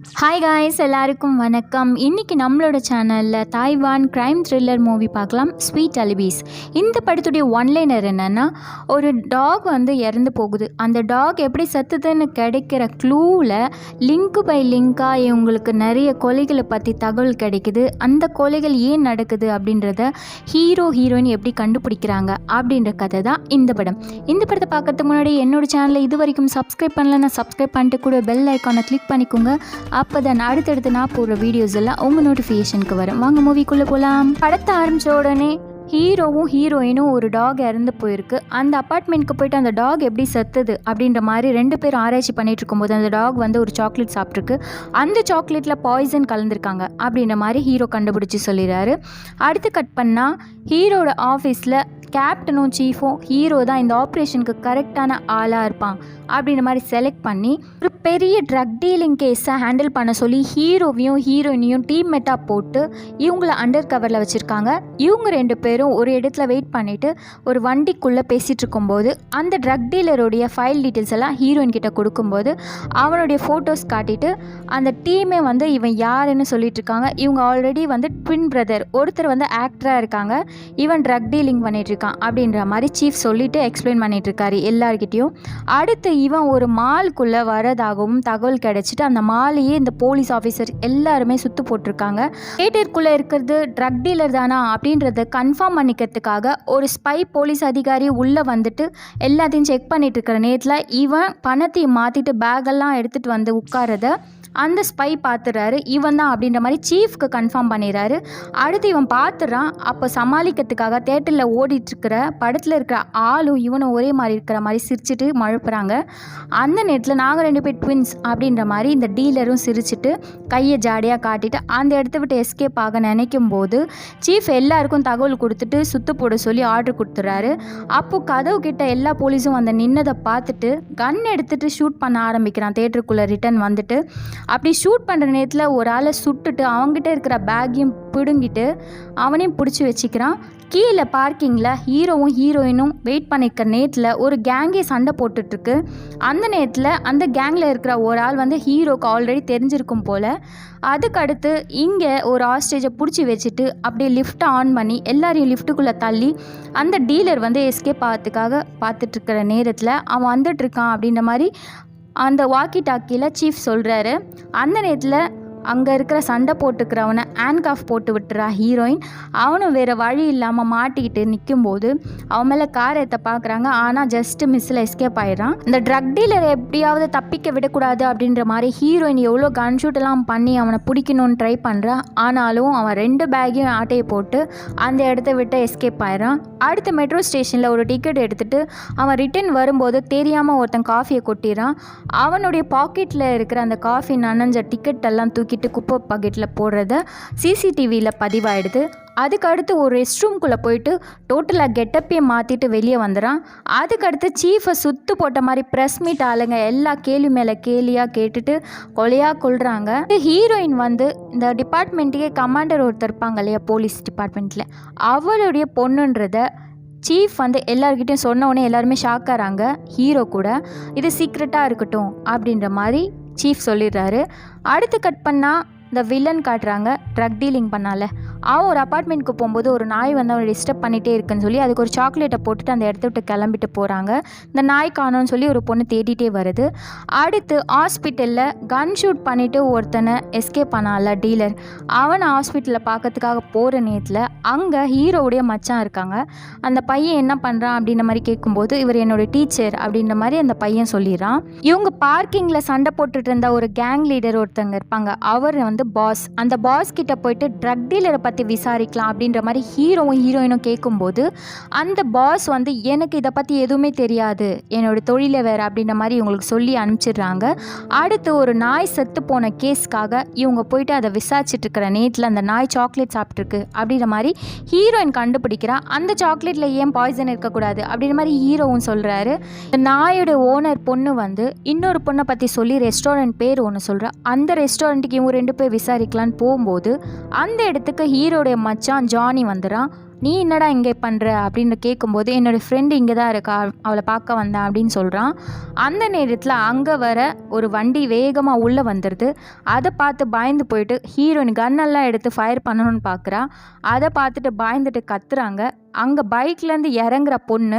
Hi guys, எல்லாருக்கும் வணக்கம். இன்றைக்கி நம்மளோட சேனலில் தாய்வான் க்ரைம் த்ரில்லர் மூவி பார்க்கலாம், ஸ்வீட் அலிபீஸ். இந்த படத்துடைய ஒன்லைனர் என்னென்னா, ஒரு டாக் இறந்து போகுது. அந்த டாக் எப்படி செத்துதுன்னு கிடைக்கிற க்ளூவில் லிங்க் பை லிங்காக இவங்களுக்கு நிறைய கொலைகளை பற்றி தகவல் கிடைக்குது. அந்த கொலைகள் ஏன் நடக்குது அப்படின்றத ஹீரோயின் எப்படி கண்டுபிடிக்கிறாங்க அப்படின்ற கதை தான் இந்த படம். இந்த படத்தை பார்க்கறதுக்கு முன்னாடி என்னோடய சேனலை இது வரைக்கும் சப்ஸ்கிரைப் பண்ணலன்னா சப்ஸ்கிரைப் பண்ணிட்டு கூட பெல் ஐக்கானை கிளிக் பண்ணிக்கோங்க. அப்போ தான் அடுத்தடுத்து நான் போடுற வீடியோஸ் எல்லாம் உங்கள் நோட்டிஃபிகேஷனுக்கு வரும். வாங்க மூவிக்குள்ளே போகலாம். படத்தை ஆரம்பித்த உடனே ஹீரோவும் ஹீரோயினும் ஒரு டாக் இறந்து போயிருக்கு. அந்த அப்பார்ட்மெண்ட்க்கு போயிட்டு அந்த டாக் எப்படி செத்துது அப்படின்ற மாதிரி ரெண்டு பேரும் ஆராய்ச்சி பண்ணிட்டு இருக்கும்போது அந்த டாக் ஒரு சாக்லேட் சாப்பிட்ருக்கு. அந்த சாக்லேட்டில் பாய்சன் கலந்துருக்காங்க அப்படின்ற மாதிரி ஹீரோ கண்டுபிடிச்சி சொல்லிடுறாரு. அடுத்து கட் பண்ணால் ஹீரோட ஆஃபீஸில் கேப்டனும் சீஃபும் ஹீரோ தான் இந்த ஆப்ரேஷனுக்கு கரெக்டான ஆளாக இருப்பான் அப்படின்ற மாதிரி செலக்ட் பண்ணி ஒரு பெரிய ட்ரக் டீலிங் கேஸை ஹேண்டில் பண்ண சொல்லி ஹீரோவையும் ஹீரோயினையும் டீம்மேட்டாக போட்டு இவங்கள அண்டர் கவரில் வச்சுருக்காங்க. இவங்க ரெண்டு பேரும் ஒரு இடத்துல வெயிட் பண்ணிவிட்டு ஒரு வண்டிக்குள்ளே பேசிகிட்டு இருக்கும்போது அந்த ட்ரக் டீலருடைய ஃபைல் டீட்டெயில்ஸ் எல்லாம் ஹீரோயின் கிட்ட கொடுக்கும்போது அவனுடைய ஃபோட்டோஸ் காட்டிட்டு அந்த டீமே இவன் யாருன்னு சொல்லிட்டு இருக்காங்க. இவங்க ஆல்ரெடி ட்வின் பிரதர், ஒருத்தர் ஆக்டராக இருக்காங்க, இவன் ட்ரக் டீலிங் பண்ணிட்டு இருக்கான் அப்படின்ற மாதிரி சீஃப் சொல்லிட்டு எக்ஸ்பிளைன் பண்ணிட்டு இருக்காரு எல்லார்கிட்டையும். அடுத்து இவன் ஒரு மாலுக்குள்ளே வரதாகவும் தகவல் கிடைச்சிட்டு அந்த மாலையே இந்த போலீஸ் ஆஃபீஸர் எல்லாருமே சுத்து போட்டிருக்காங்க. தியேட்டருக்குள்ளே இருக்கிறது ட்ரக் டீலர் தானா அப்படின்றத கன்ஃபார்ம் பண்ணிக்கிறதுக்காக ஒரு ஸ்பை போலீஸ் அதிகாரி உள்ளே வந்துட்டு எல்லாத்தையும் செக் பண்ணிட்டு இருக்கிற நேரத்தில் இவன் பணத்தையும் மாற்றிட்டு பேக்கெல்லாம் எடுத்துகிட்டு உட்காரத அந்த ஸ்பை பார்த்துறாரு. இவன் தான் அப்படின்ற மாதிரி சீஃப்க்கு கன்ஃபார்ம் பண்ணிடுறாரு. அடுத்து இவன் பார்த்துறான். அப்போ சமாளிக்கிறதுக்காக தேட்டரில் ஓடிட்டுருக்கிற படத்தில் இருக்கிற ஆளும் இவனும் ஒரே மாதிரி இருக்கிற மாதிரி சிரிச்சுட்டு மழுப்புறாங்க. அந்த நேரத்தில் நாங்கள் ரெண்டு பேர் ட்வின்ஸ் அப்படின்ற மாதிரி இந்த டீலரும் சிரிச்சுட்டு கையை ஜாடியாக காட்டிட்டு அந்த இடத்த விட்டு எஸ்கேப் ஆக நினைக்கும் போது சீஃப் எல்லாருக்கும் தகவல் கொடுத்துட்டு சுத்து போட சொல்லி ஆர்டர் கொடுத்துட்றாரு. அப்போது கதவு கிட்ட எல்லா போலீஸும் நின்னதை பார்த்துட்டு கன் எடுத்துகிட்டு ஷூட் பண்ண ஆரம்பிக்கிறான். தேட்டருக்குள்ளே ரிட்டன் வந்துட்டு அப்படி ஷூட் பண்ணுற நேரத்தில் ஒரு ஆளை சுட்டுட்டு அவங்ககிட்ட இருக்கிற பேக்கையும் பிடுங்கிட்டு அவனையும் பிடிச்சி வச்சுக்கிறான். கீழே பார்க்கிங்கில் ஹீரோவும் ஹீரோயினும் வெயிட் பண்ணிக்கிற நேரத்தில் ஒரு கேங்கே சண்டை போட்டுட்ருக்கு. அந்த நேரத்தில் அந்த கேங்கில் இருக்கிற ஒரு ஆள் ஹீரோக்கு ஆல்ரெடி தெரிஞ்சிருக்கும் போல். அதுக்கடுத்து இங்கே ஒரு ஹாஸ்டேஜை பிடிச்சி வச்சுட்டு அப்படியே லிஃப்ட்டை ஆன் பண்ணி எல்லாரையும் லிஃப்ட்டுக்குள்ளே தள்ளி அந்த டீலர் எஸ்கேப் ஆகிறதுக்காக பார்த்துட்ருக்கிற நேரத்தில் அவன் வந்துட்டுருக்கான் அப்படின்ற மாதிரி அந்த வாக்கி டாக்கியில் சீஃப் சொல்கிறாரு. அந்த நேரத்தில் அங்கே இருக்கிற சண்டை போட்டுக்கிறவனை ஹேண்ட்காஃப் போட்டு விட்டுறா ஹீரோயின். அவனும் வேறு வழி இல்லாமல் மாட்டிக்கிட்டு நிற்கும்போது அவன் மேலே கார் ஏற்ற பார்க்குறாங்க. ஆனால் ஜஸ்ட்டு மிஸ்ஸில் எஸ்கேப் ஆகிடுறான். இந்த ட்ரக் டீலரை எப்படியாவது தப்பிக்க விடக்கூடாது அப்படின்ற மாதிரி ஹீரோயின் எவ்வளோ கன்ஷூட்டெல்லாம் பண்ணி அவனை பிடிக்கணும்னு ட்ரை பண்ணுறான். ஆனாலும் அவன் ரெண்டு பேக்கையும் ஆட்டையை போட்டு அந்த இடத்த விட்டு எஸ்கேப் ஆகிடுறான். அடுத்த மெட்ரோ ஸ்டேஷனில் ஒரு டிக்கெட் எடுத்துகிட்டு அவன் ரிட்டன் வரும்போது தெரியாமல் ஒருத்தன் காஃபியை கொட்டிடுறான். அவனுடைய பாக்கெட்டில் இருக்கிற அந்த காஃபி நனைஞ்ச டிக்கெட்டெல்லாம் தூக்கிட்டு குப்பை பாக்கெட்டில் போடுறத சிசிடிவியில் பதிவாயிடுது. அதுக்கடுத்து ஒரு ரெஸ்ட் ரூம்குள்ளே போயிட்டு டோட்டலாக கெட்டப்பையே மாற்றிட்டு வெளியே வந்துடான். அதுக்கடுத்து சீஃபை சுத்து போட்ட மாதிரி ப்ரெஸ் மீட் ஆளுங்க எல்லா கேள்வி மேலே கேலியாக கேட்டுட்டு கொலையாக கொள்கிறாங்க. ஹீரோயின் இந்த டிபார்ட்மெண்ட்டுக்கே கமாண்டர் ஒருத்தர் இருப்பாங்க இல்லையா, போலீஸ் டிபார்ட்மெண்ட்டில், அவளுடைய பொண்ணுன்றத சீஃப் எல்லார்கிட்டையும் சொன்ன உடனே எல்லாருமே ஷாக்காகிறாங்க. ஹீரோ கூட இது சீக்ரெட்டாக இருக்கட்டும் அப்படின்ற மாதிரி சீஃப் சொல்லிடுறாரு. அடுத்து கட் பண்ணால் இந்த வில்லன் காட்டுறாங்க. ட்ரக் டீலிங் பண்ணால அவன் ஒரு அப்பார்ட்மெண்ட்க்கு போகும்போது ஒரு நாய் அவனை டிஸ்டர்ப் பண்ணிகிட்டே இருக்குன்னு சொல்லி அதுக்கு ஒரு சாக்லேட்டை போட்டுட்டு அந்த இடத்த விட்டு கிளம்பிட்டு போகிறாங்க. இந்த நாய் காணோன்னு சொல்லி ஒரு பொண்ணு தேடிட்டே வருது. அடுத்து ஹாஸ்பிட்டலில் கன் ஷூட் பண்ணிவிட்டு ஒருத்தனை எஸ்கேப் பண்ணால டீலர், அவனை ஹாஸ்பிட்டலில் பார்க்கறதுக்காக போகிற நேரத்தில் அங்கே ஹீரோவுடைய மச்சான் இருக்காங்க. அந்த பையன் என்ன பண்ணுறான் அப்படின்ற மாதிரி கேட்கும்போது இவர் என்னோடய டீச்சர் அப்படின்ற மாதிரி அந்த பையன் சொல்லிடுறான். இவங்க பார்க்கிங்கில் சண்டை போட்டுட்டு இருந்த ஒரு கேங் லீடர் ஒருத்தங்க இருப்பாங்க, அவர் பாஸ். அந்த பாஸ் கிட்ட போயிட்டு ட்ரக் டீலரை பற்றி விசாரிக்கலாம் அப்படின்ற மாதிரி ஹீரோவும் ஹீரோயினும் கேட்கும்போது அந்த பாஸ் எனக்கு இதை பற்றி எதுவுமே தெரியாது, என்னோட தொழிலை வேறு அப்படின்ற மாதிரி இவங்களுக்கு சொல்லி அனுப்பிச்சிடுறாங்க. அடுத்து ஒரு நாய் செத்து போன கேஸ்க்காக இவங்க போயிட்டு அதை விசாரிச்சுட்டு இருக்கிற நேரத்தில் அந்த நாய் சாக்லேட் சாப்பிட்ருக்கு அப்படின்ற மாதிரி ஹீரோயின் கண்டுபிடிக்கிறா. அந்த சாக்லேட்டில் ஏன் பாய்சன் இருக்கக்கூடாது அப்படின்ற மாதிரி ஹீரோவும் சொல்கிறாரு. இந்த நாயோட ஓனர் பொண்ணு இன்னொரு பொண்ணை பற்றி சொல்லி ரெஸ்டாரண்ட் பேர் ஒன்று சொல்கிறா. அந்த ரெஸ்டாரண்ட்டுக்கு இவங்க ரெண்டு பேர் விசாரிக்கலான்னு போகும்போது அந்த இடத்துக்கு ஹீரோடைய மச்சான் ஜானி வந்துடுறான். நீ என்னடா இங்கே பண்ணுற அப்படின்னு கேட்கும்போது என்னோடய ஃப்ரெண்டு இங்கே தான் இருக்கா, அவளை பார்க்க வந்தேன் அப்படின்னு சொல்கிறான். அந்த நேரத்தில் அங்கே வர ஒரு வண்டி வேகமாக உள்ளே வந்துடுது. அதை பார்த்து பயந்து போயிட்டு ஹீரோயின் கன்னெல்லாம் எடுத்து ஃபயர் பண்ணணும்னு பார்க்குறா. அதை பார்த்துட்டு பயந்துட்டு கத்துறாங்க. அங்கே பைக்லேருந்து இறங்குற பொண்ணு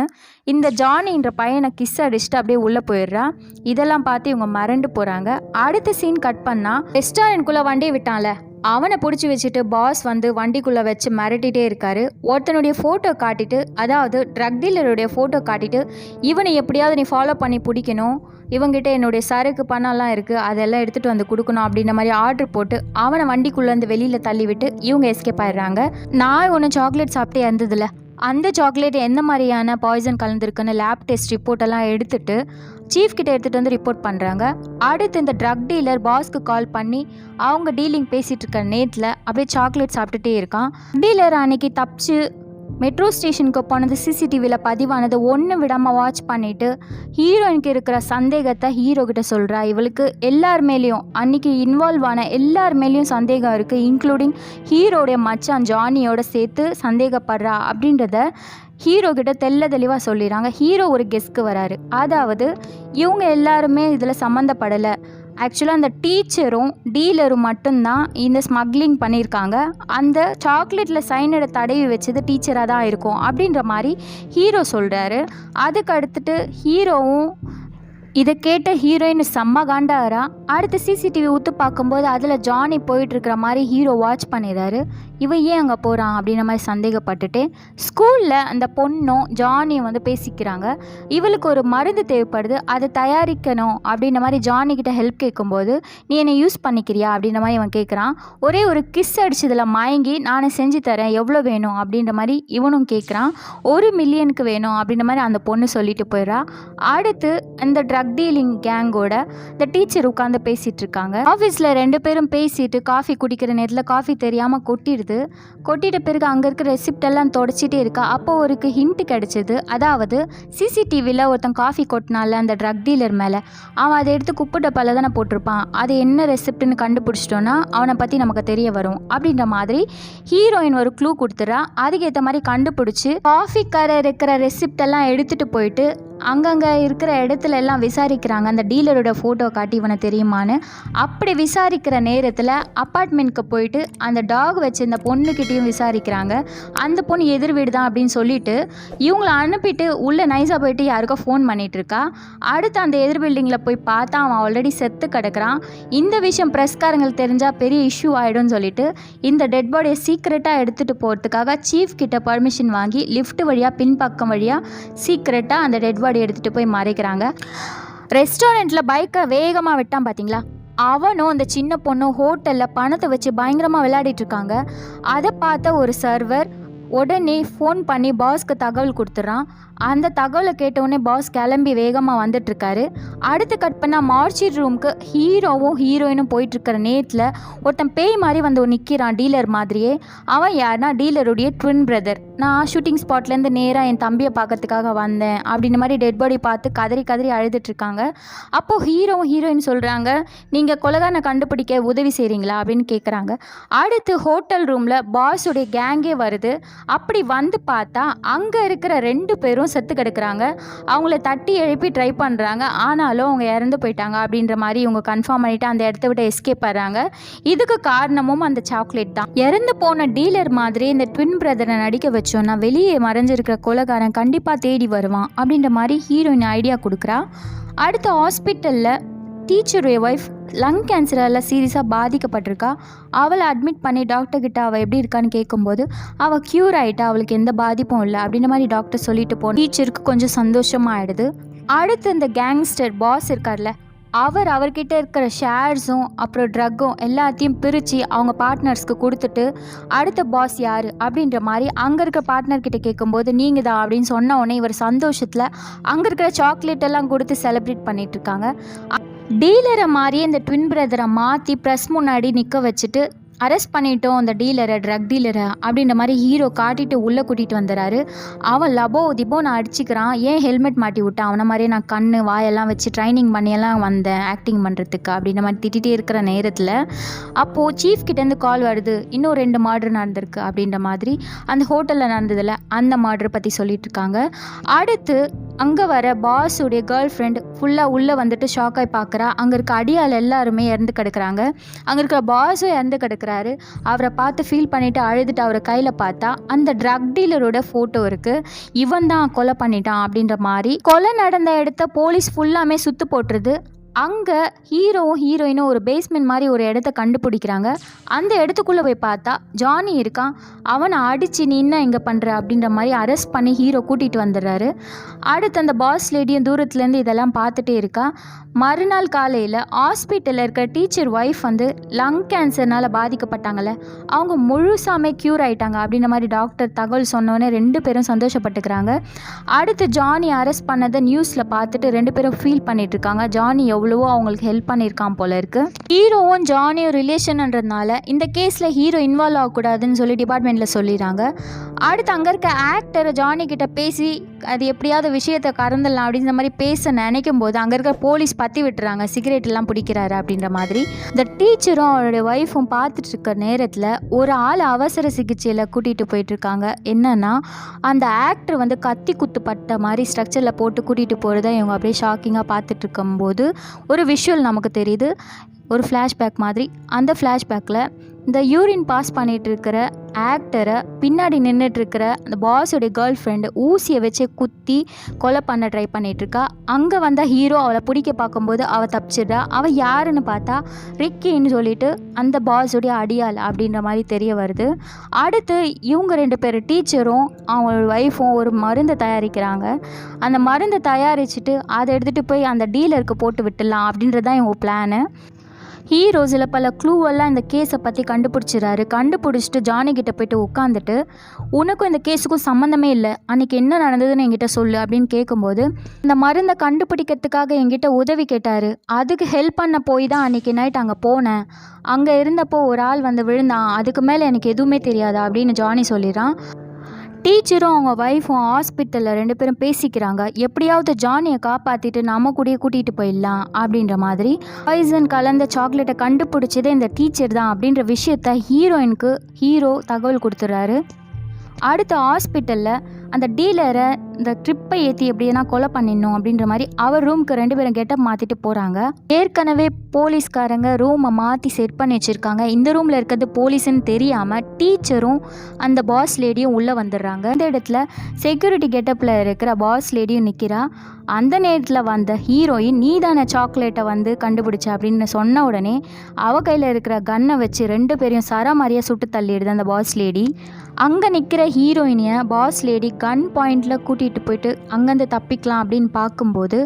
இந்த ஜானின்ற பையனை கிஸ் அடிச்சுட்டு அப்படியே உள்ளே போயிடுறா. இதெல்லாம் பார்த்து இவங்க மறண்டு போகிறாங்க. அடுத்த சீன் கட் பண்ணால் ரெஸ்டாரண்ட்குள்ளே வண்டியை விட்டான்ல அவனை பிடிச்சி வச்சுட்டு பாஸ் வந்து வண்டிக்குள்ளே வச்சு மிரட்டிகிட்டே இருக்காரு. ஒருத்தனுடைய ஃபோட்டோ காட்டிட்டு, அதாவது ட்ரக் டீலருடைய ஃபோட்டோ காட்டிட்டு, இவனை எப்படியாவது நீ ஃபாலோ பண்ணி பிடிக்கணும், இவங்ககிட்ட என்னுடைய சரக்கு பணம்லாம் இருக்குது, அதெல்லாம் எடுத்துகிட்டு வந்து கொடுக்கணும் அப்படின்ற மாதிரி ஆர்டர் போட்டு அவனை வண்டிக்குள்ளேருந்து வெளியில் தள்ளி விட்டு இவங்க எஸ்கேப் ஆயிடுறாங்க. நான் ஒன்று சாக்லேட் சாப்பிட்டே இருந்ததில்ல, அந்த சாக்லேட் எந்த மாதிரியான பாய்சன் கலந்துருக்குன்னு லேப் டெஸ்ட் ரிப்போர்ட்டெல்லாம் எடுத்துகிட்டு சீஃப் கிட்ட எடுத்துகிட்டு வந்து ரிப்போர்ட் பண்ணுறாங்க. அடுத்து இந்த ட்ரக் டீலர் பாஸ்க்கு கால் பண்ணி அவங்க டீலிங் பேசிகிட்டு இருக்க நேரத்தில் அப்படியே சாக்லேட் சாப்பிட்டுட்டே இருக்கான். டீலர் அன்னைக்கு தப்பிச்சு மெட்ரோ ஸ்டேஷனுக்கு போனது சிசிடிவியில் பதிவானது ஒன்று விடாமல் வாட்ச் பண்ணிவிட்டு ஹீரோயினுக்கு இருக்கிற சந்தேகத்தை ஹீரோ கிட்ட சொல்கிறா. இவளுக்கு எல்லார் மேலேயும் அன்றைக்கி இன்வால்வ் ஆன எல்லார் மேலேயும் சந்தேகம் இருக்குது, இன்க்ளூடிங் ஹீரோடைய மச்சான் ஜானியோட சேர்த்து சந்தேகப்படுறா அப்படின்றத ஹீரோ கிட்ட தெளிவாக சொல்லிடுறாங்க. ஹீரோ ஒரு கெஸ்க்கு வராரு, அதாவது இவங்க எல்லாருமே இதில் சம்மந்தப்படலை, ஆக்சுவலாக அந்த டீச்சரும் டீலரும் மட்டும்தான் இந்த ஸ்மக்லிங் பண்ணியிருக்காங்க, அந்த சாக்லேட்டில் சைனடை தடவி வச்சது டீச்சராக தான் இருக்கும் அப்படின்ற மாதிரி ஹீரோ சொல்கிறாரு. அதுக்கு அடுத்துட்டு ஹீரோவும் இதை கேட்ட ஹீரோயின் செம்ம காண்டாரா. அடுத்து சிசிடிவி ஊற்று பார்க்கும்போது அதில் ஜானி போயிட்டுருக்கிற மாதிரி ஹீரோ வாட்ச் பண்ணிடுறாரு. இவன் ஏன் அங்கே போகிறான் அப்படின்ற மாதிரி சந்தேகப்பட்டுட்டு ஸ்கூலில் அந்த பொண்ணும் ஜானியும் வந்து பேசிக்கிறாங்க. இவளுக்கு ஒரு மருந்து தேவைப்படுது, அதை தயாரிக்கணும் அப்படின்ற மாதிரி ஜானிக்கிட்ட ஹெல்ப் கேட்கும்போது நீ என்னை யூஸ் பண்ணிக்கிறியா அப்படின்ற மாதிரி இவன் கேட்குறான். ஒரே ஒரு கிஸ் அடிச்சதில் மயங்கி நானே செஞ்சு தரேன், எவ்வளோ வேணும் அப்படின்ற மாதிரி இவனும் கேட்குறான். 1 மில்லியனுக்கு வேணும் அப்படின்ற மாதிரி அந்த பொண்ணு சொல்லிட்டு போயிடறா. அடுத்து இந்த ட்ரக் டீலிங் கேங்கோட இந்த டீச்சர் உட்காந்து பேசிகிட்டு இருக்காங்க. ஆஃபீஸில் 2 பேரும் பேசிட்டு காஃபி குடிக்கிற நேரத்தில் காஃபி தெரியாமல் கொட்டிட்ட பிறகு அங்கே இருக்கிற ரெசிப்ட் எல்லாம் தொடச்சிட்டே இருக்கா. அப்போ ஒரு ஹிண்ட் கிடச்சிது, அதாவது சிசிடிவியில் ஒருத்தன் காஃபி கொட்டினால அந்த ட்ரக் டீலர் மேலே, அவன் அதை எடுத்து குப்பு டப்பால தானே போட்டிருப்பான், அது என்ன ரெசிப்ட்னு கண்டுபிடிச்சிட்டோன்னா அவனை பற்றி நமக்கு தெரிய வரும் அப்படின்ற மாதிரி ஹீரோயின் ஒரு க்ளூ கொடுத்துறா. அதுக்கேற்ற மாதிரி கண்டுபிடிச்சி காஃபிக்காரர் இருக்கிற ரெசிப்ட் எல்லாம் எடுத்துகிட்டு போயிட்டு அங்கங்கே இருக்கிற இடத்துல எல்லாம் விசாரிக்கிறாங்க, அந்த டீலரோட ஃபோட்டோ காட்டி இவனை தெரியுமான்னு. அப்படி விசாரிக்கிற நேரத்தில் அப்பார்ட்மெண்ட்க்கு போயிட்டு அந்த டாக் வச்சு இந்த பொண்ணுக்கிட்டையும் விசாரிக்கிறாங்க. அந்த பொண்ணு எதிர் வீடு தான் அப்படின்னு சொல்லிட்டு இவங்கள அனுப்பிட்டு உள்ளே நைஸாக போயிட்டு யாருக்கோ ஃபோன் பண்ணிகிட்டு இருக்கா. அடுத்து அந்த எதிர் பில்டிங்கில் போய் பார்த்தா அவன் ஆல்ரெடி செத்து கிடக்கிறான். இந்த விஷயம் ப்ரெஸ்காரங்களுக்கு தெரிஞ்சால் பெரிய இஷ்யூ ஆகிடும்னு சொல்லிட்டு இந்த டெட் பாடியை சீக்ரெட்டாக எடுத்துகிட்டு போகிறதுக்காக சீஃப் கிட்ட பர்மிஷன் வாங்கி லிஃப்ட் வழியாக பின்பக்கம் வழியாக சீக்ரெட்டாக அந்த டெட் பாடி எடுத்துகிட்டு போய் மறைக்கிறாங்க. ரெஸ்டாரண்ட்டில் பைக்கை வேகமாக விட்டான் பார்த்தீங்களா, அவனும் அந்த சின்ன பொண்ணும் ஹோட்டலில் பணத்தை வச்சு பயங்கரமாக விளையாடிட்டு இருக்காங்க. அதை பார்த்த ஒரு சர்வர் உடனே ஃபோன் பண்ணி பாஸ்க்கு தகவல் கொடுத்துட்றான். அந்த தகவலை கேட்டவுடனே பாஸ் கிளம்பி வேகமாக வந்துட்டுருக்காரு. அடுத்து கட் பண்ணால் மார்ச்சி ரூமுக்கு ஹீரோவும் ஹீரோயினும் போயிட்டுருக்கிற நேரத்தில் ஒருத்தன் பேய் மாதிரி வந்து நிற்கிறான் டீலர் மாதிரியே. அவன் யாருன்னா டீலருடைய ட்வின் பிரதர். நான் ஷூட்டிங் ஸ்பாட்லேருந்து நேராக என் தம்பியை பார்க்கறதுக்காக வந்தேன் அப்படின்ற மாதிரி டெட் பாடி பார்த்து கதறி அழுதுட்ருக்காங்க. அப்போது ஹீரோவும் ஹீரோயின் சொல்கிறாங்க, நீங்கள் கொலைகாரனை கண்டுபிடிக்க உதவி செய்கிறீங்களா அப்படின்னு கேட்குறாங்க. அடுத்து ஹோட்டல் ரூமில் பாஸுடைய கேங்கே வருது. அப்படி வந்து பார்த்தா அங்கே இருக்கிற 2 பேரும் செத்து கிடக்குறாங்க. அவங்கள தட்டி எழுப்பி ட்ரை பண்ணுறாங்க, ஆனாலும் அவங்க இறந்து போயிட்டாங்க அப்படின்ற மாதிரி இவங்க கன்ஃபார்ம் பண்ணிவிட்டு அந்த இடத்த விட்டு எஸ்கேப் ஆகிறாங்க. இதுக்கு காரணமும் அந்த சாக்லேட் தான். இறந்து போன டீலர் மாதிரி இந்த ட்வின் பிரதரை நடிக்க வச்சோன்னா வெளியே மறைஞ்சிருக்கிற கொலைகாரன் கண்டிப்பாக தேடி வருவான் அப்படின்ற மாதிரி ஹீரோயின் ஐடியா கொடுக்குறா. அடுத்த ஹாஸ்பிட்டலில் டீச்சருடைய ஒய்ஃப் லங் கேன்சரால் சீரியஸாக பாதிக்கப்பட்டிருக்கா. அவளை அட்மிட் பண்ணி டாக்டர்கிட்ட அவள் எப்படி இருக்கான்னு கேட்கும்போது அவள் க்யூர் ஆகிட்டா, அவளுக்கு எந்த பாதிப்பும் இல்லை அப்படின்ற மாதிரி டாக்டர் சொல்லிட்டு போன டீச்சருக்கு கொஞ்சம் சந்தோஷமாகிடுது. அடுத்து இந்த கேங்ஸ்டர் பாஸ் இருக்கார்ல, அவர்கிட்ட இருக்கிற ஷேர்ஸும் அப்புறம் ட்ரக்கும் எல்லாத்தையும் பிரித்து அவங்க பார்ட்னர்ஸ்க்கு கொடுத்துட்டு அடுத்த பாஸ் யார் அப்படின்ற மாதிரி அங்கே இருக்கிற பார்ட்னர்கிட்ட கேட்கும்போது நீங்கள் தான் அப்படின்னு சொன்ன உடனே இவர் சந்தோஷத்தில் அங்கே இருக்கிற சாக்லேட் எல்லாம் கொடுத்து செலிப்ரேட் பண்ணிகிட்ருக்காங்க. டீலரை மாதிரியே இந்த ட்வின் பிரதரை மாற்றி ப்ரெஸ் முன்னாடி நிற்க வச்சுட்டு அரெஸ்ட் பண்ணிட்டோம் அந்த டீலரை, ட்ரக் டீலரை அப்படின்ற மாதிரி ஹீரோ காட்டிட்டு உள்ளே கூட்டிகிட்டு வந்துடுறாரு. அவன் லபோ திபோன்னு அடிச்சுக்கிறான். ஏன் ஹெல்மெட் மாட்டி விட்டான், அவனை மாதிரியே நான் கண் வாயெல்லாம் வச்சு ட்ரைனிங் பண்ணியெல்லாம் வந்தேன் ஆக்டிங் பண்ணுறதுக்கு அப்படின்ற மாதிரி திட்டிகிட்டே இருக்கிற நேரத்தில் அப்போது சீஃப் கிட்டேருந்து கால் வருது, இன்னும் 2 மர்டர் நடந்திருக்கு அப்படின்ற மாதிரி. அந்த ஹோட்டலில் நடந்ததில்ல அந்த மர்டர் பற்றி சொல்லிட்டு இருக்காங்க. அடுத்து அங்கே வர பாஸுடைய கேர்ள் ஃப்ரெண்ட் ஃபுல்லாக உள்ளே வந்துட்டு ஷாக்காகி பார்க்குறா. அங்கே இருக்க அடியால் எல்லாருமே இறந்து கிடக்குறாங்க. அங்கே இருக்கிற பாஸும் இறந்து கிடக்குறாரு. அவரை பார்த்து ஃபீல் பண்ணிவிட்டு அழுதுட்டு அவரை கையில் பார்த்தா அந்த ட்ரக் டீலரோட ஃபோட்டோ இருக்குது. இவன் தான் கொலை பண்ணிட்டான் அப்படின்ற மாதிரி. கொலை நடந்த இடத்த போலீஸ் ஃபுல்லாமே சுற்று போட்டுருது. அங்கே ஹீரோவும் ஹீரோயினும் ஒரு பேஸ்மெண்ட் மாதிரி ஒரு இடத்த கண்டுபிடிக்கிறாங்க. அந்த இடத்துக்குள்ளே போய் பார்த்தா ஜானி இருக்கான். அவனை அடித்து நீ என்ன இங்கே பண்ணுற அப்படின்ற மாதிரி அரெஸ்ட் பண்ணி ஹீரோ கூட்டிகிட்டு வந்துடுறாரு. அடுத்து அந்த பாஸ் லேடியும் தூரத்துலேருந்து இதெல்லாம் பார்த்துட்டே இருக்கா. மறுநாள் காலையில் ஹாஸ்பிட்டலில் இருக்க டீச்சர் ஒய்ஃப் வந்து லங் கேன்சர்னால் பாதிக்கப்பட்டாங்கள்ல, அவங்க முழுசாமே க்யூர் ஆகிட்டாங்க அப்படின்ற மாதிரி டாக்டர் தகவல் சொன்னோன்னே 2 பேரும் சந்தோஷப்பட்டுக்கிறாங்க. அடுத்து ஜானி அரெஸ்ட் பண்ணதை நியூஸில் பார்த்துட்டு 2 பேரும் ஃபீல் பண்ணிகிட்ருக்காங்க. ஜானி எவ்வளவோ அவங்களுக்கு ஹெல்ப் பண்ணியிருக்கான் போல இருக்குது. ஹீரோவும் ஜானியும் ரிலேஷன்ன்றதுனால இந்த கேஸில் ஹீரோ இன்வால்வ் ஆகக்கூடாதுன்னு சொல்லி டிபார்ட்மெண்ட்டில் சொல்லிடுறாங்க. அடுத்து அங்கே இருக்க ஆக்டர் ஜானி கிட்ட பேசி அது எப்படியாவது விஷயத்தை கறந்துடலாம் அப்படின்ற மாதிரி பேச நினைக்கும் போது அங்கே இருக்க போலீஸ் பற்றி விட்டுறாங்க, சிகரெட் எல்லாம் பிடிக்கிறாரு அப்படின்ற மாதிரி. இந்த டீச்சரும் அவருடைய ஒய்ஃபும் பார்த்துட்டு இருக்க நேரத்தில் ஒரு ஆள் அவசர சிகிச்சையில் கூட்டிகிட்டு போயிட்டுருக்காங்க. என்னன்னா அந்த ஆக்டர் வந்து கத்தி குத்துப்பட்ட மாதிரி ஸ்ட்ரக்சரில் போட்டு கூட்டிகிட்டு போகிறத இவங்க அப்படியே ஷாக்கிங்காக பார்த்துட்டு இருக்கும்போது ஒரு விஷுவல் நமக்கு தெரியுது, ஒரு ஃப்ளாஷ்பேக் மாதிரி. அந்த ஃப்ளாஷ்பேக்கில் இந்த யூரின் பாஸ் பண்ணிகிட்டு இருக்கிற ஆக்டரை பின்னாடி நின்றுட்டுருக்கிற அந்த பாஸோடைய கேர்ள் ஃப்ரெண்டு ஊசியை வச்சு குத்தி கொலை பண்ண ட்ரை பண்ணிகிட்ருக்கா. அங்கே வந்த ஹீரோ அவளை பிடிக்க பார்க்கும்போது அவள் தப்பிச்சிடுறா. அவள் யாருன்னு பார்த்தா ரிக்கின்னு சொல்லிட்டு அந்த பாஸோடைய அடியாள் அப்படின்ற மாதிரி தெரிய வருது. அடுத்து இவங்க 2 பேர் டீச்சரும் அவங்களோட ஒய்ஃபும் ஒரு மருந்து தயாரிக்கிறாங்க. அந்த மருந்தை தயாரிச்சுட்டு அதை எடுத்துகிட்டு போய் அந்த டீலருக்கு போட்டு விட்டுடலாம் அப்படின்றது தான் இவங்க பிளானு. ஹீரோ சில பல க்ளூவெல்லாம் இந்த கேஸை பற்றி கண்டுபிடிச்சிடறாரு. கண்டுபிடிச்சிட்டு ஜானி கிட்ட போய்ட்டு உட்காந்துட்டு, உனக்கும் இந்த கேஸுக்கும் சம்மந்தமே இல்லை, அன்றைக்கி என்ன நடந்ததுன்னு என்கிட்ட சொல்லு அப்படின்னு கேட்கும்போது, இந்த மருந்தை கண்டுபிடிக்கிறதுக்காக என்கிட்ட உதவி கேட்டார், அதுக்கு ஹெல்ப் பண்ண போய் தான் அன்றைக்கி நைட் அங்கே போனேன், அங்கே இருந்தப்போ ஒரு ஆள் வந்து விழுந்தான், அதுக்கு மேலே எனக்கு எதுவுமே தெரியாதா அப்படின்னு ஜானி சொல்லிடுறான். டீச்சரும் அவங்க ஒய்ஃபும் ஹாஸ்பிட்டலில் 2 பேரும் பேசிக்கிறாங்க. எப்படியாவது ஜானியை காப்பாற்றிட்டு நம்ம கூடயே கூட்டிகிட்டு போயிடலாம் அப்படின்ற மாதிரி. பாய்சன் கலந்த சாக்லேட்டை கண்டுபிடிச்சதே இந்த டீச்சர் தான் அப்படின்ற விஷயத்த ஹீரோயினுக்கு ஹீரோ தகவல் கொடுத்துட்றாரு. அடுத்த ஹாஸ்பிட்டலில் அந்த டீலரை இந்த ட்ரிப்பை ஏற்றி எப்படின்னா கொலை பண்ணிடணும் அப்படின்ற மாதிரி அவர் ரூமுக்கு 2 பேரும் கெட்டப் மாற்றிட்டு போகிறாங்க. ஏற்கனவே போலீஸ்காரங்க ரூமை மாற்றி செட் பண்ணி வச்சுருக்காங்க. இந்த ரூமில் இருக்கிறது போலீஸ்ன்னு தெரியாமல் டீச்சரும் அந்த பாஸ் லேடியும் உள்ளே வந்துடுறாங்க. இந்த இடத்துல செக்யூரிட்டி கெட்டப்பில் இருக்கிற பாஸ் லேடியும் நிற்கிறா. அந்த நேரத்தில் வந்த ஹீரோயின் நீ தானே சாக்லேட்டை வந்து கண்டுபிடிச்ச அப்படின்னு சொன்ன உடனே அவ கையில் இருக்கிற கன்னை வச்சு 2 பேரையும் சரமாரியாக சுட்டு தள்ளிடுது அந்த பாஸ் லேடி. அங்கே நிற்கிற ஹீரோயினியை பாஸ் லேடி கன் பாயிண்டில் கூட்டிகிட்டு போயிட்டு அங்கேருந்து தப்பிக்கலாம் அப்படின்னு பார்க்கும்போது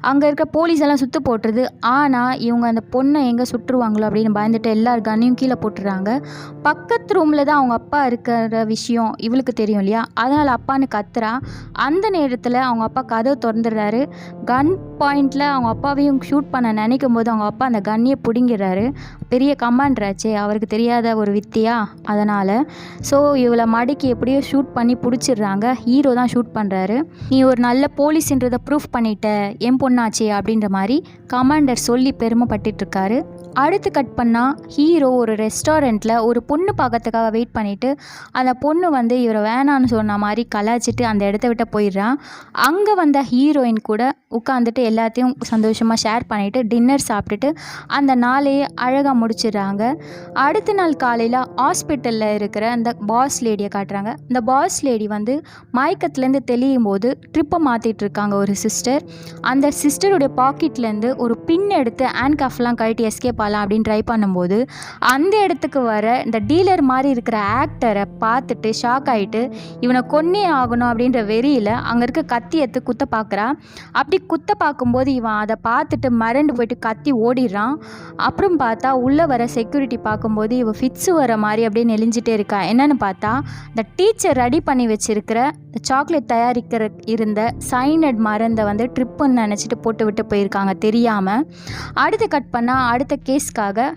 அங்கே இருக்க போலீஸ் எல்லாம் சுற்று போட்டுருது. ஆனால் இவங்க அந்த பொண்ணை எங்கே சுட்டுருவாங்களோ அப்படின்னு பயந்துட்டு எல்லார் கன்னையும் கீழே போட்டுடுறாங்க. பக்கத்து ரூமில் தான் அவங்க அப்பா இருக்கிற விஷயம் இவளுக்கு தெரியும் இல்லையா, அதனால் அப்பான்னு கத்துறா. அந்த நேரத்தில் அவங்க அப்பா கதவை திறந்துடுறாரு. கன் பாயிண்டில் அவங்க அப்பாவையும் ஷூட் பண்ண நினைக்கும் போது அவங்க அப்பா அந்த கன்னையே பிடுங்கிடுறாரு. பெரிய கமாண்டராச்சே, அவருக்கு தெரியாத ஒரு வித்தியா, அதனால் இவளை மடிக்கு எப்படியோ ஷூட் பண்ணி பிடிச்சிடுறாங்க. ஹீரோ தான் ஷூட் பண்ணுறாரு. நீ ஒரு நல்ல போலீஸ்ன்றதை ப்ரூஃப் பண்ணிட்ட, என் பொண்ணாச்சே அப்படின்ற மாதிரி கமாண்டர் சொல்லி பெருமைப்பட்டுருக்காரு. அடுத்து கட் பண்ணால் ஹீரோ ஒரு ரெஸ்டாரண்ட்டில் ஒரு பொண்ணு பார்க்கறதுக்காக வெயிட் பண்ணிவிட்டு அந்த பொண்ணு வந்து இவரை வேணான்னு சொன்ன மாதிரி கலாச்சிட்டு அந்த இடத்த விட்டு போயிடுறான். அங்கே வந்த ஹீரோயின் கூட உட்காந்துட்டு எல்லாத்தையும் சந்தோஷமாக ஷேர் பண்ணிவிட்டு டின்னர் சாப்பிட்டுட்டு அந்த நாளையே அழகாக முடிச்சிடுறாங்க. அடுத்த நாள் காலையில் ஹாஸ்பிட்டலில் இருக்கிற அந்த பாஸ் லேடியை காட்டுறாங்க. இந்த பாஸ் லேடி வந்து மயக்கத்துலேருந்து தெளியும் போது ட்ரிப்பை மாற்றிட்டு இருக்காங்க ஒரு சிஸ்டர். அந்த சிஸ்டருடைய பாக்கெட்லேருந்து ஒரு பின் எடுத்து ஹேண்ட் கஃப்லாம் கழட்டி எஸ்கேப் ஆகலாம் அப்படின்னு ட்ரை பண்ணும்போது அந்த இடத்துக்கு வர இந்த டீலர் மாதிரி இருக்கிற ஆக்டரை பார்த்துட்டு ஷாக் ஆகிட்டு இவனை கொன்னே ஆகணும் அப்படின்ற வெறியில் அங்கே இருக்க கத்தி எடுத்து குத்த பார்க்குறா. அப்படி குத்த பார்க்கும்போது இவன் அதை பார்த்துட்டு மறண்டு போயிட்டு கத்தி ஓடிடுறான். அப்புறம் பார்த்தா உள்ளே வர செக்யூரிட்டி பார்க்கும்போது இவன் ஃபிட்ஸு வர மாதிரி அப்படியே நெளிஞ்சிட்டே இருக்கா. என்னன்னு பார்த்தா இந்த டீச்சர் ரெடி பண்ணி வச்சிருக்கிற சாக்லேட் தயாரிக்கிற இருந்த சைனட் மருந்தை வந்து ட்ரிப்புன்னு நினச்சிட்டு போட்டு விட்டு போயிருக்காங்க தெரியாமல். அடுத்து கட் பண்ணால் அடுத்த கேஸ்க்காக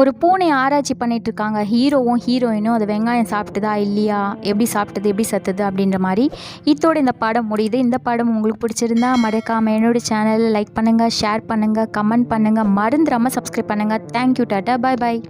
ஒரு பூனையை ஆராய்ச்சி பண்ணிட்டு இருக்காங்க ஹீரோவும் ஹீரோயினும். அது வெங்காயம் சாப்பிட்டுதா இல்லையா, எப்படி சாப்பிட்டது, எப்படி சத்துது அப்படின்ற மாதிரி. இதோட இந்த படம் முடியுது. இந்த படம் உங்களுக்கு பிடிச்சிருந்தா மறக்காமல் என்னோடய சேனலில் லைக் பண்ணுங்கள், ஷேர் பண்ணுங்கள், கமெண்ட் பண்ணுங்கள், மறந்துடாமல் சப்ஸ்கிரைப் பண்ணுங்கள். தேங்க்யூ, டாட்டா, பாய் பாய்.